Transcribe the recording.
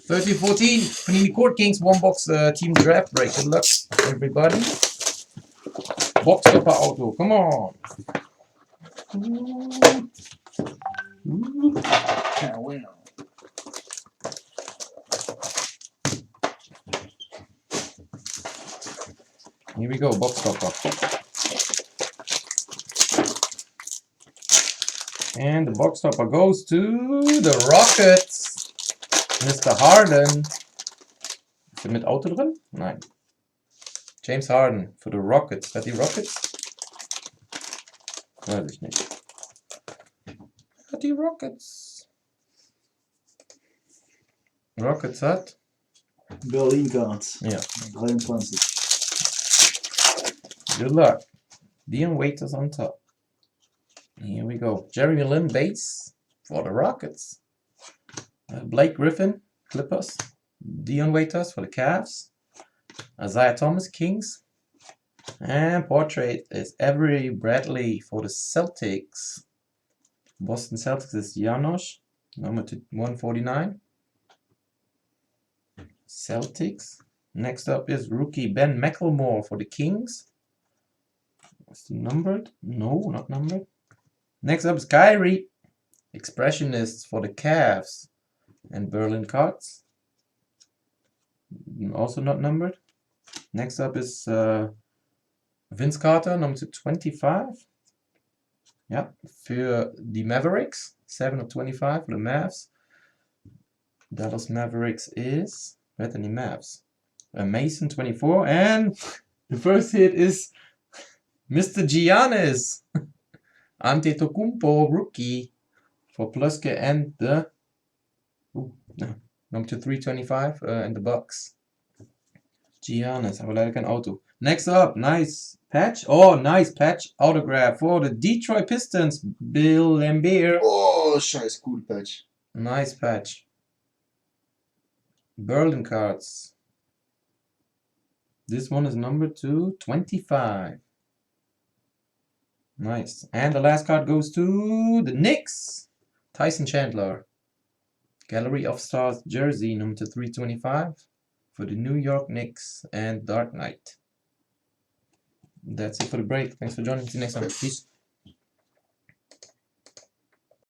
13-14. Panini Court Kings 1 box team draft break. Good luck, everybody. Box topper auto. Come on. Here we go, box topper. And the box topper goes to the Rockets. Mr. Harden. Ist er mit Auto drin? Nein. James Harden für die Rockets. Hat die Rockets? Weiß ich nicht. Hat die Rockets. Rockets hat? Berlin Cards. Ja. 23. Good luck. Dion Waiters on top. Here we go. Jeremy Lin base for the Rockets. Blake Griffin, Clippers. Dion Waiters for the Cavs. Isaiah Thomas, Kings. And portrait is Avery Bradley for the Celtics. Boston Celtics is Janosch, number 149. Celtics. Next up is rookie Ben McLemore for the Kings. Is he numbered? No, not numbered. Next up is Kyrie, expressionists for the Cavs and Berlin Cards. Also not numbered. Next up is Vince Carter, number 25. Ja, für die Mavericks. 7 of 25 for the Mavs. Dallas Mavericks is, wer hat denn die Mavs? Mason 24. And the first hit is Mr. Giannis Antetokounmpo, rookie for Pluske and the number 325 and the Bucks. Giannis, aber leider kein Auto. Next up, nice patch. Oh, nice patch autograph for the Detroit Pistons. Bill Laimbeer. Oh, scheiß cool Patch. Nice patch. Berlin cards. This one is number 225. Nice. And the last card goes to the Knicks. Tyson Chandler. Gallery of Stars jersey number 325 for the New York Knicks and Dark Knight. That's it for the break. Thanks for joining. See you next time. Peace.